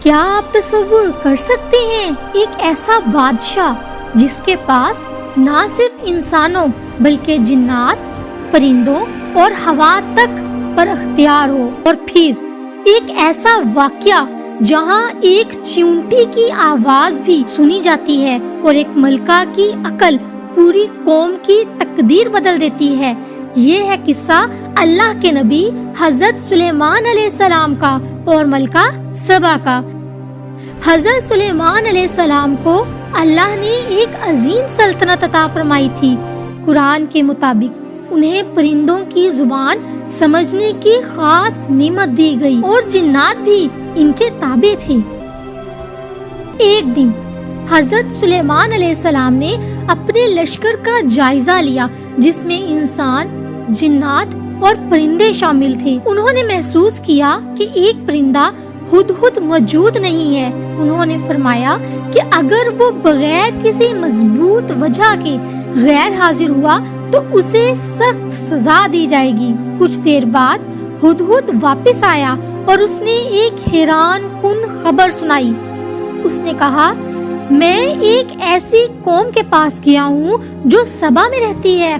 کیا آپ تصور کر سکتے ہیں ایک ایسا بادشاہ جس کے پاس نہ صرف انسانوں بلکہ جنات، پرندوں اور ہوا تک پر اختیار ہو، اور پھر ایک ایسا واقعہ جہاں ایک چیونٹی کی آواز بھی سنی جاتی ہے اور ایک ملکہ کی عقل پوری قوم کی تقدیر بدل دیتی ہے۔ یہ ہے قصہ اللہ کے نبی حضرت سلیمان علیہ السلام کا اور ملکہ سبا کا۔ حضرت سلیمان علیہ السلام کو اللہ نے ایک عظیم سلطنت عطا فرمائی تھی۔ قرآن کے مطابق انہیں پرندوں کی زبان سمجھنے کی خاص نعمت دی گئی اور جنات بھی ان کے تابع تھے۔ ایک دن حضرت سلیمان علیہ السلام نے اپنے لشکر کا جائزہ لیا جس میں انسان، جنات اور پرندے شامل تھے۔ انہوں نے محسوس کیا کہ ایک پرندہ ہدہد موجود نہیں ہے۔ انہوں نے فرمایا کہ اگر وہ بغیر کسی مضبوط وجہ کے غیر حاضر ہوا تو اسے سخت سزا دی جائے گی۔ کچھ دیر بعد ہدہد واپس آیا اور اس نے ایک حیران کن خبر سنائی۔ اس نے کہا، میں ایک ایسی قوم کے پاس گیا ہوں جو سبا میں رہتی ہے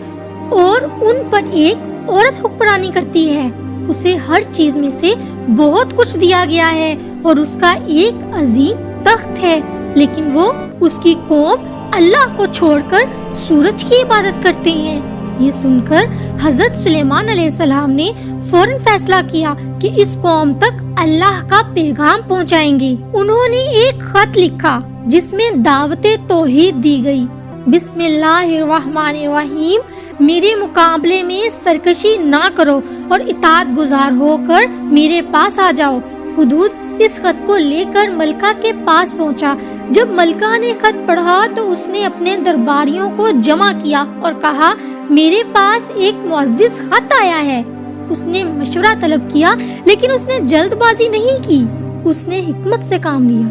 اور ان پر ایک عورت حکمرانی کرتی ہے۔ اسے ہر چیز میں سے بہت کچھ دیا گیا ہے اور اس کا ایک عظیم تخت ہے، لیکن وہ اس کی قوم اللہ کو چھوڑ کر سورج کی عبادت کرتے ہیں۔ یہ سن کر حضرت سلیمان علیہ السلام نے فوراً فیصلہ کیا کہ اس قوم تک اللہ کا پیغام پہنچائیں گے۔ انہوں نے ایک خط لکھا جس میں دعوت توحید دی گئی۔ بسم اللہ الرحمن الرحیم، میرے مقابلے میں سرکشی نہ کرو اور اطاعت گزار ہو کر میرے پاس آ جاؤ۔ ہدہد اس خط کو لے کر ملکہ کے پاس پہنچا۔ جب ملکہ نے خط پڑھا تو اس نے اپنے درباریوں کو جمع کیا اور کہا، میرے پاس ایک معزز خط آیا ہے۔ اس نے مشورہ طلب کیا لیکن اس نے جلد بازی نہیں کی۔ اس نے حکمت سے کام لیا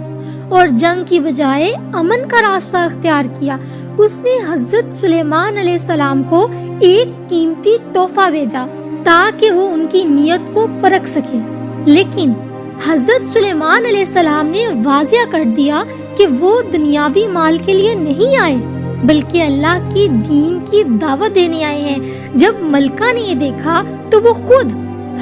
اور جنگ کی بجائے امن کا راستہ اختیار کیا۔ اس نے حضرت سلیمان علیہ السلام کو ایک قیمتی تحفہ بھیجا تاکہ وہ ان کی نیت کو پرکھ سکے، لیکن حضرت سلیمان علیہ السلام نے واضح کر دیا کہ وہ دنیاوی مال کے لیے نہیں آئے بلکہ اللہ کی دین کی دعوت دینے آئے ہیں۔ جب ملکہ نے یہ دیکھا تو وہ خود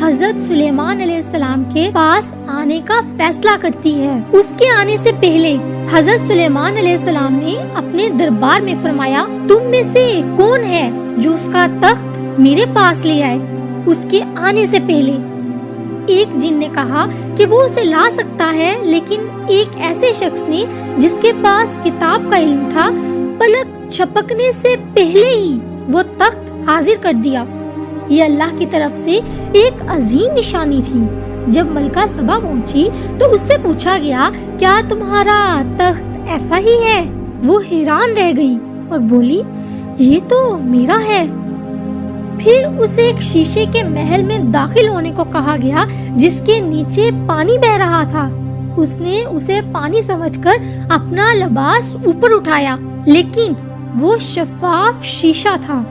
حضرت سلیمان علیہ السلام کے پاس آنے کا فیصلہ کرتی ہے۔ اس کے آنے سے پہلے حضرت سلیمان علیہ السلام نے اپنے دربار میں فرمایا، تم میں سے کون ہے جو اس کا تخت میرے پاس لے آئے؟ اس کے آنے سے پہلے ایک جن نے کہا کہ وہ اسے لا سکتا ہے، لیکن ایک ایسے شخص نے جس کے پاس کتاب کا علم تھا، پلک چھپکنے سے پہلے ہی وہ تخت حاضر کر دیا۔ یہ اللہ کی طرف سے ایک عظیم نشانی تھی۔ جب ملکہ سبا پہنچی تو اس سے پوچھا گیا، کیا تمہارا تخت ایسا ہی ہے؟ وہ حیران رہ گئی اور بولی، یہ تو میرا ہے۔ پھر اسے ایک شیشے کے محل میں داخل ہونے کو کہا گیا جس کے نیچے پانی بہ رہا تھا۔ اس نے اسے پانی سمجھ کر اپنا لباس اوپر اٹھایا، لیکن وہ شفاف شیشہ تھا۔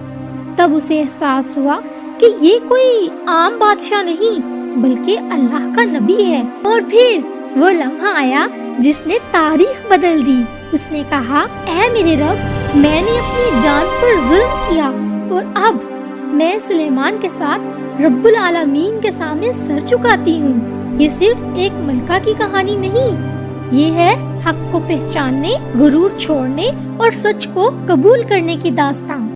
تب اسے احساس ہوا کہ یہ کوئی عام بادشاہ نہیں بلکہ اللہ کا نبی ہے، اور پھر وہ لمحہ آیا جس نے تاریخ بدل دی۔ اس نے کہا، اے میرے رب، میں نے اپنی جان پر ظلم کیا اور اب میں سلیمان کے ساتھ رب العالمین کے سامنے سر جھکاتی ہوں۔ یہ صرف ایک ملکہ کی کہانی نہیں، یہ ہے حق کو پہچاننے، غرور چھوڑنے اور سچ کو قبول کرنے کی داستان۔